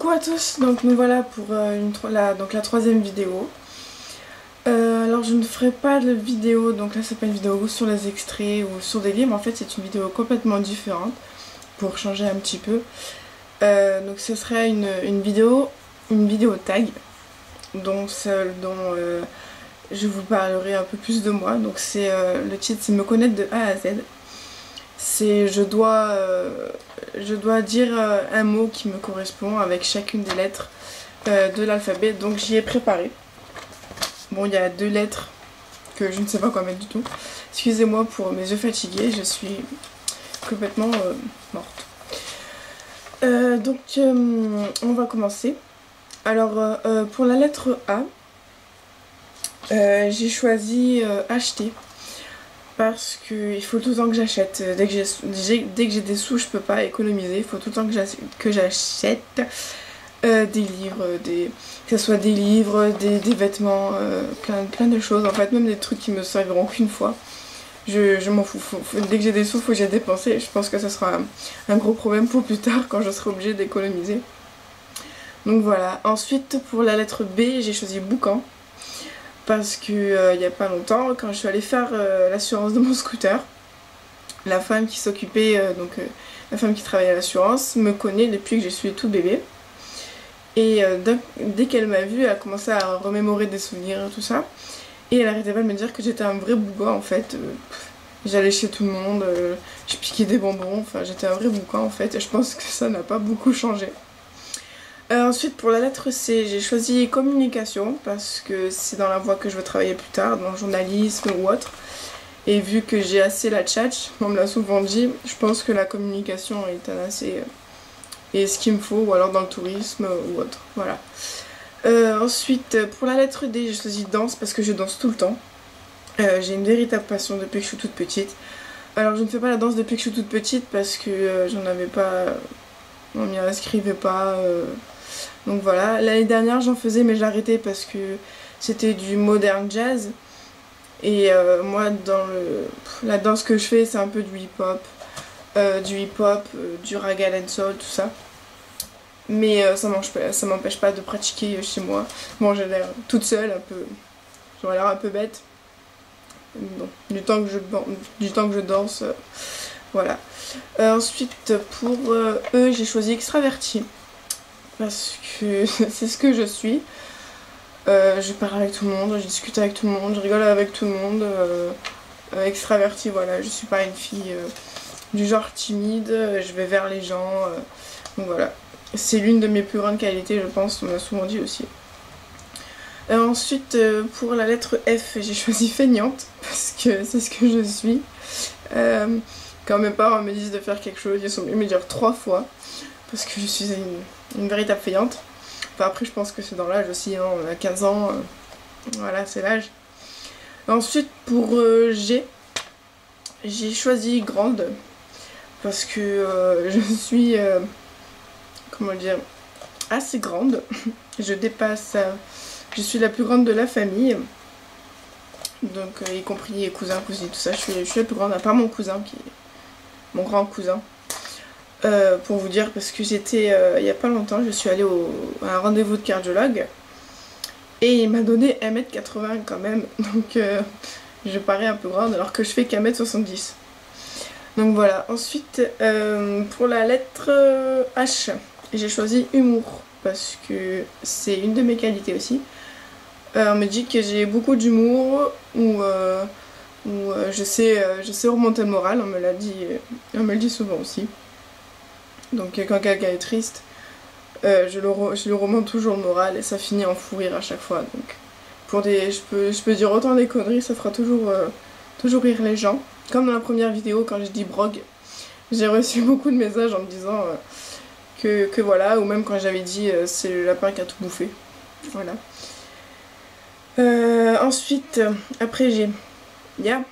Coucou à tous, donc nous voilà pour la troisième vidéo. Alors je ne ferai pas de vidéo, donc là c'est pas une vidéo sur les extraits ou sur des livres, en fait c'est une vidéo complètement différente pour changer un petit peu. Donc ce serait une vidéo tag dont je vous parlerai un peu plus de moi. Donc c'est le titre c'est me connaître de A à Z. C'est je dois dire un mot qui me correspond avec chacune des lettres de l'alphabet, donc j'y ai préparé. Bon, il y a 2 lettres que je ne sais pas quoi mettre du tout. Excusez-moi pour mes yeux fatigués, je suis complètement morte. Donc on va commencer. Alors pour la lettre A, j'ai choisi acheter. Parce qu'il faut tout le temps que j'achète. Dès que j'ai des sous, je peux pas économiser. Il faut tout le temps que j'achète des livres, que ce soit des livres, des vêtements, plein de choses. En fait, même des trucs qui me serviront qu'une fois. Je m'en fous. Dès que j'ai des sous, il faut que j'ai dépensé. Je pense que ça sera un gros problème pour plus tard quand je serai obligée d'économiser. Donc voilà. Ensuite, pour la lettre B, j'ai choisi boucan. Parce que il n'y a pas longtemps, quand je suis allée faire l'assurance de mon scooter, la femme qui s'occupait, la femme qui travaillait à l'assurance, me connaît depuis que je suis tout bébé. Et dès qu'elle m'a vue, elle a commencé à remémorer des souvenirs et tout ça. Et elle arrêtait pas de me dire que j'étais un vrai boucan en fait. J'allais chez tout le monde, je piquais des bonbons, enfin j'étais un vrai boucan en fait. Et je pense que ça n'a pas beaucoup changé. Ensuite pour la lettre C, j'ai choisi communication parce que c'est dans la voie que je veux travailler plus tard, dans le journalisme ou autre. Et vu que j'ai assez la tchatch, on me l'a souvent dit, je pense que la communication est ce qu'il me faut, ou alors dans le tourisme ou autre, voilà. Ensuite pour la lettre D, j'ai choisi danse parce que je danse tout le temps. J'ai une véritable passion depuis que je suis toute petite. Alors je ne fais pas la danse depuis que je suis toute petite parce que j'en avais pas, on m'y inscrivait pas. Donc voilà, l'année dernière j'en faisais mais j'ai arrêté parce que c'était du modern jazz. Et moi dans la danse que je fais c'est un peu du hip-hop, du ragga and soul, tout ça. Mais ça m'empêche pas de pratiquer chez moi. Bon, j'ai l'air toute seule, j'aurais l'air un peu bête. Bon, du temps que je danse, voilà. Ensuite pour E, j'ai choisi extraverti. Parce que c'est ce que je suis. Je parle avec tout le monde, je discute avec tout le monde, je rigole avec tout le monde. Extravertie, voilà, je suis pas une fille du genre timide, je vais vers les gens. Donc voilà, c'est l'une de mes plus grandes qualités, je pense, on m'a souvent dit aussi. Ensuite, pour la lettre F, j'ai choisi feignante, parce que c'est ce que je suis. Quand mes parents me disent de faire quelque chose, ils sont venus me dire 3 fois. Parce que je suis une véritable feignante. Enfin après je pense que c'est dans l'âge aussi, hein, on a 15 ans, voilà c'est l'âge. Ensuite pour G, j'ai choisi grande. Parce que je suis, comment dire, assez grande. Je suis la plus grande de la famille. Donc y compris les cousins, cousines, tout ça, je suis la plus grande, à part mon cousin qui est mon grand cousin. Pour vous dire, parce que j'étais il y a pas longtemps, je suis allée à un rendez-vous de cardiologue et il m'a donné 1m80 quand même, donc je parais un peu grande alors que je fais qu'1m70. Donc voilà. Ensuite pour la lettre H, j'ai choisi humour parce que c'est une de mes qualités aussi. On me dit que j'ai beaucoup d'humour ou je sais remonter le moral, on me le dit souvent aussi. Donc quand quelqu'un est triste, je lui remonte toujours le moral et ça finit en fou rire à chaque fois. Donc je peux dire autant des conneries, ça fera toujours rire les gens. Comme dans la première vidéo quand j'ai dit brogue, j'ai reçu beaucoup de messages en me disant que voilà, ou même quand j'avais dit c'est le lapin qui a tout bouffé. Voilà. Ensuite, après ah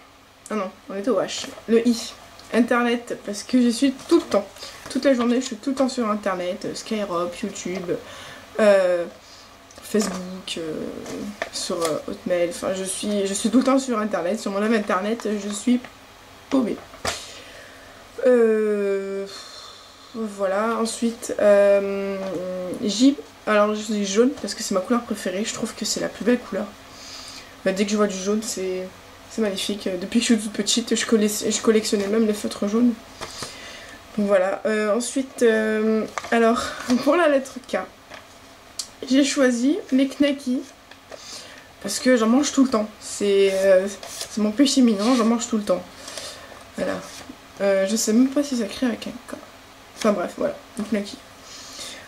non, on est au H. Le I. Internet, parce que je suis tout le temps. Toute la journée, je suis tout le temps sur internet, Skyrock, YouTube, Facebook, sur Hotmail, enfin je suis tout le temps sur internet, sur mon love internet, je suis paumée. voilà, ensuite J, alors je dis jaune parce que c'est ma couleur préférée, je trouve que c'est la plus belle couleur. Dès que je vois du jaune, c'est magnifique. Depuis que je suis toute petite, je collectionnais même les feutres jaunes. Donc voilà, ensuite, alors pour la lettre K, j'ai choisi les knackis parce que j'en mange tout le temps. C'est mon péché mignon, j'en mange tout le temps. Voilà. Je sais même pas si ça crée avec un K. Enfin bref, voilà, les knackis.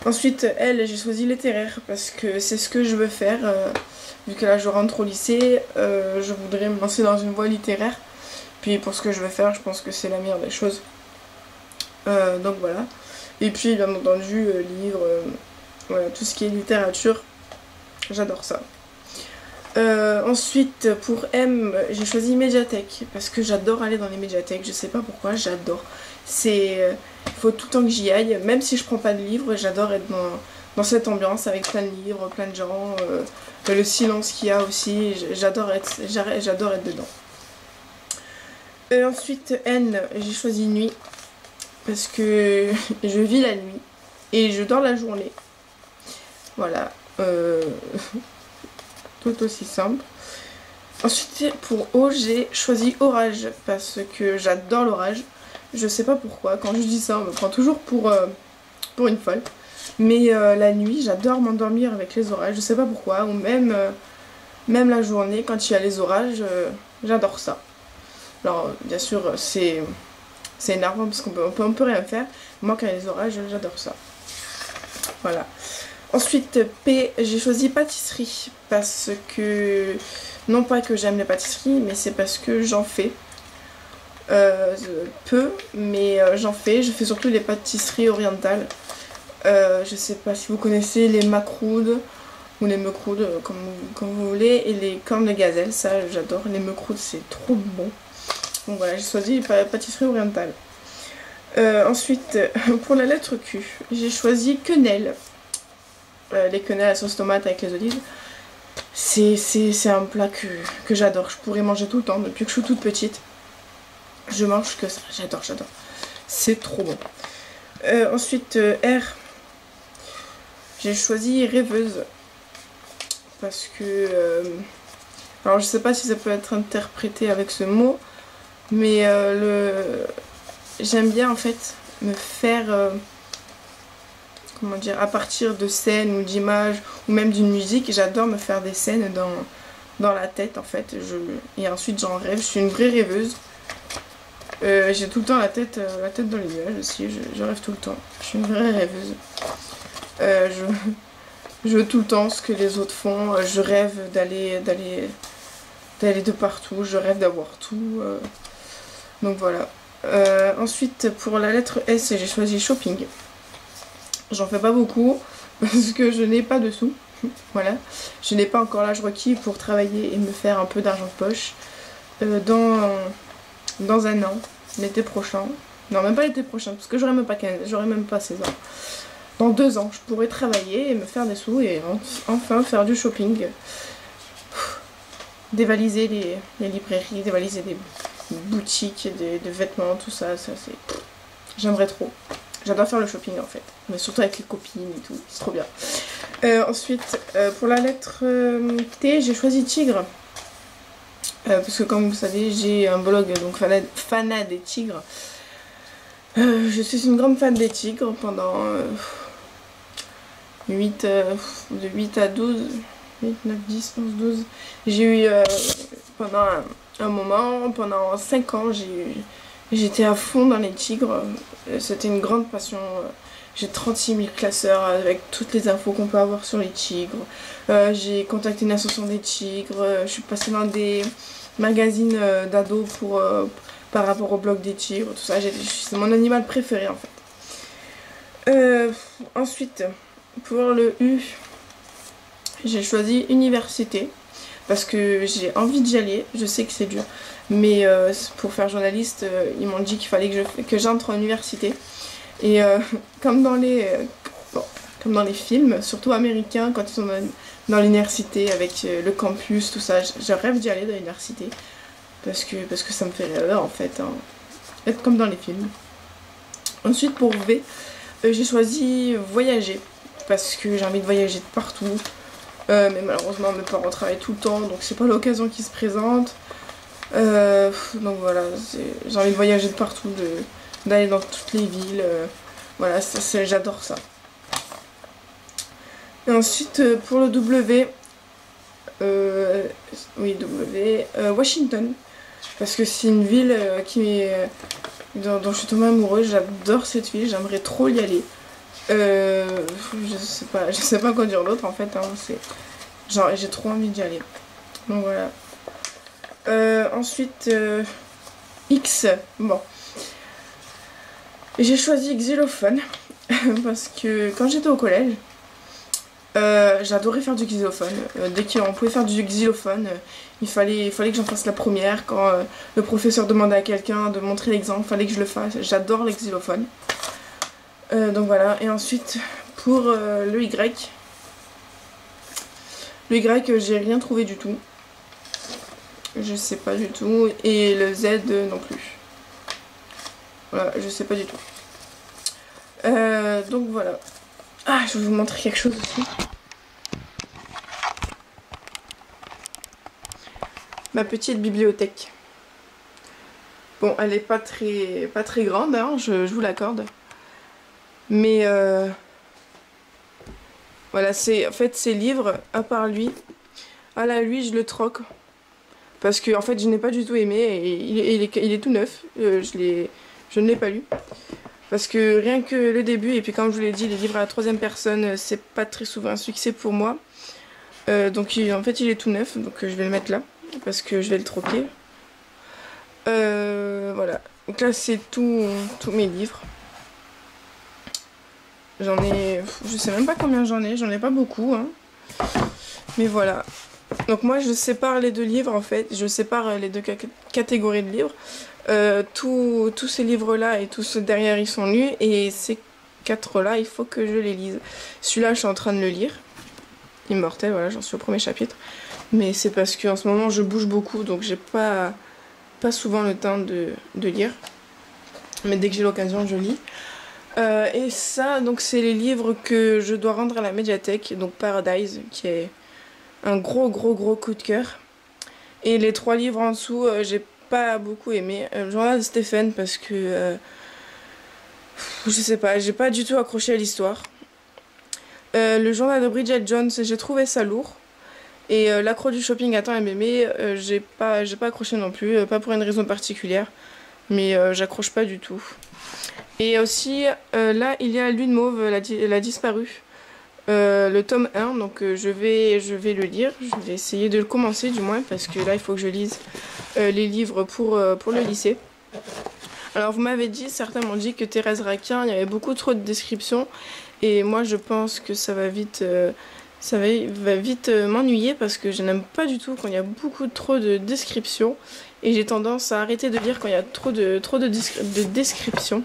Ensuite, elle, j'ai choisi littéraire parce que c'est ce que je veux faire. Vu que là je rentre au lycée, je voudrais me lancer dans une voie littéraire. Puis pour ce que je veux faire, je pense que c'est la meilleure des choses. Donc voilà. Et puis bien entendu, livres, voilà, tout ce qui est littérature, j'adore ça. Ensuite, pour M, j'ai choisi médiathèque parce que j'adore aller dans les médiathèques, je sais pas pourquoi, j'adore. Il faut tout le temps que j'y aille, même si je prends pas de livres, j'adore être dans cette ambiance avec plein de livres, plein de gens, le silence qu'il y a aussi, j'adore être dedans. Ensuite, N, j'ai choisi nuit parce que je vis la nuit et je dors la journée. Voilà. Tout aussi simple. Ensuite, pour O, j'ai choisi orage parce que j'adore l'orage. Je sais pas pourquoi, quand je dis ça, on me prend toujours pour une folle. Mais la nuit, j'adore m'endormir avec les orages, je sais pas pourquoi. Ou même la journée, quand il y a les orages, j'adore ça. Alors, bien sûr, c'est énervant parce qu'on peut rien faire. Moi, quand il y a les orages, j'adore ça. Voilà. Ensuite, P, j'ai choisi pâtisserie parce que, non pas que j'aime les pâtisseries, mais c'est parce que j'en fais. Peu, mais j'en fais. Je fais surtout les pâtisseries orientales. Je sais pas si vous connaissez les macroudes ou les mecroudes, comme vous voulez, et les cornes de gazelle, ça j'adore. Les mecroudes, c'est trop bon. Donc voilà, j'ai choisi pâtisserie orientale. Ensuite, pour la lettre Q, j'ai choisi quenelle. Les quenelles à sauce tomate avec les olives. C'est un plat que j'adore. Je pourrais manger tout le temps. Depuis que je suis toute petite, je mange que ça. J'adore. C'est trop bon. Ensuite, R. J'ai choisi rêveuse. Parce que... alors, je sais pas si ça peut être interprété avec ce mot. Mais j'aime bien, en fait, me faire... comment dire, à partir de scènes ou d'images ou même d'une musique, j'adore me faire des scènes dans la tête en fait. Et ensuite j'en rêve, je suis une vraie rêveuse. J'ai tout le temps la tête dans les nuages aussi, je rêve tout le temps. Je suis une vraie rêveuse. Je veux tout le temps ce que les autres font, je rêve d'aller de partout, je rêve d'avoir tout. Donc voilà. Ensuite pour la lettre S, j'ai choisi shopping. J'en fais pas beaucoup parce que je n'ai pas de sous. Voilà. Je n'ai pas encore l'âge requis pour travailler et me faire un peu d'argent de poche. Dans un an, l'été prochain. Non, même pas l'été prochain parce que j'aurai même pas 16 ans. Dans 2 ans, je pourrai travailler et me faire des sous et enfin faire du shopping. Dévaliser les librairies, dévaliser des boutiques, des vêtements, tout ça c'est... J'aimerais trop. J'adore faire le shopping en fait, mais surtout avec les copines et tout, c'est trop bien. Ensuite, pour la lettre T, j'ai choisi tigre. Parce que comme vous savez, j'ai un blog, donc Fana des tigres. Je suis une grande fan des tigres pendant de 8 à 12, 8, 9, 10, 11, 12. J'ai eu pendant un moment, pendant 5 ans, j'étais à fond dans les tigres, c'était une grande passion. J'ai 36 000 classeurs avec toutes les infos qu'on peut avoir sur les tigres. J'ai contacté une association des tigres, je suis passée dans des magazines d'ados par rapport au blog des tigres, tout ça. C'est mon animal préféré en fait. Ensuite, pour le U, j'ai choisi université. Parce que j'ai envie d'y aller, je sais que c'est dur, mais pour faire journaliste, ils m'ont dit qu'il fallait que j'entre en université. Et comme dans les films, surtout américains, quand ils sont dans l'université avec le campus, tout ça, je rêve d'y aller dans l'université. Parce que ça me fait rêver en fait, hein. Être comme dans les films. Ensuite pour V, J'ai choisi voyager parce que j'ai envie de voyager de partout. Mais malheureusement mes parents travaillent tout le temps donc c'est pas l'occasion qui se présente. Donc voilà, j'ai envie de voyager de partout, d'aller dans toutes les villes. Voilà, j'adore ça. Et ensuite pour le W, Washington. Parce que c'est une ville dont je suis tombée amoureuse, j'adore cette ville, j'aimerais trop y aller. Je sais pas quoi dire d'autre en fait, hein, genre j'ai trop envie d'y aller. Donc voilà. Ensuite, X, bon. J'ai choisi xylophone parce que quand j'étais au collège, j'adorais faire du xylophone. Dès qu'on pouvait faire du xylophone, il fallait que j'en fasse la première. Quand le professeur demandait à quelqu'un de montrer l'exemple, il fallait que je le fasse. J'adore les xylophones. Donc voilà. Et ensuite, pour le Y, j'ai rien trouvé du tout. Je sais pas du tout. Et le Z non plus. Voilà, je sais pas du tout. Donc voilà. Ah, je vais vous montrer quelque chose aussi. Ma petite bibliothèque. Bon, elle est pas très grande, hein, je vous l'accorde. Mais voilà, en fait ces livres, à part lui, lui je le troque. Parce que en fait je n'ai pas du tout aimé et il est tout neuf. Je ne l'ai pas lu. Parce que rien que le début, et puis comme je vous l'ai dit, les livres à la troisième personne, c'est pas très souvent un succès pour moi. Donc en fait il est tout neuf, donc je vais le mettre là, parce que je vais le troquer. Voilà, donc là c'est tous mes livres. J'en ai, je sais même pas combien j'en ai pas beaucoup, hein. Mais voilà. Donc moi je sépare les deux livres en fait, je sépare les deux catégories de livres. Tous ces livres-là et tous ceux derrière ils sont lus et ces quatre-là il faut que je les lise. Celui-là je suis en train de le lire. Immortel, voilà, j'en suis au premier chapitre. Mais c'est parce qu'en ce moment je bouge beaucoup donc j'ai pas souvent le temps de lire. Mais dès que j'ai l'occasion je lis. Et ça donc c'est les livres que je dois rendre à la médiathèque. Donc Paradise qui est un gros coup de cœur. Et les 3 livres en dessous j'ai pas beaucoup aimé. Le journal de Stephen parce que je sais pas, j'ai pas du tout accroché à l'histoire. Le journal de Bridget Jones, j'ai trouvé ça lourd. Et l'accro du shopping à temps MMé, j'ai pas accroché non plus, pas pour une raison particulière, mais j'accroche pas du tout. Et aussi, là, il y a Lune Mauve, la disparue, le tome 1, donc je vais le lire, je vais essayer de le commencer du moins, parce que là, il faut que je lise les livres pour le lycée. Alors, vous m'avez dit, certains m'ont dit que Thérèse Raquin, il y avait beaucoup trop de descriptions, et moi, je pense que ça va vite... m'ennuyer parce que je n'aime pas du tout quand il y a trop de descriptions et j'ai tendance à arrêter de lire quand il y a trop de descriptions.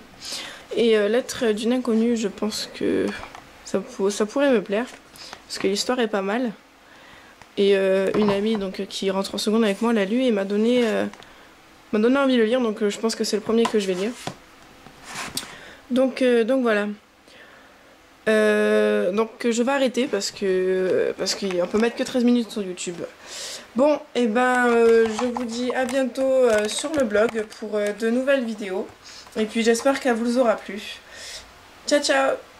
Et Lettre d'une inconnue, je pense que ça pourrait me plaire parce que l'histoire est pas mal. Et une amie donc, qui rentre en seconde avec moi l'a lu et m'a donné envie de le lire, donc je pense que c'est le premier que je vais lire. Donc voilà. Donc je vais arrêter parce qu'on peut mettre que 13 minutes sur YouTube. Bon, et ben je vous dis à bientôt sur le blog pour de nouvelles vidéos. Et puis j'espère qu'elle vous aura plu. Ciao ciao!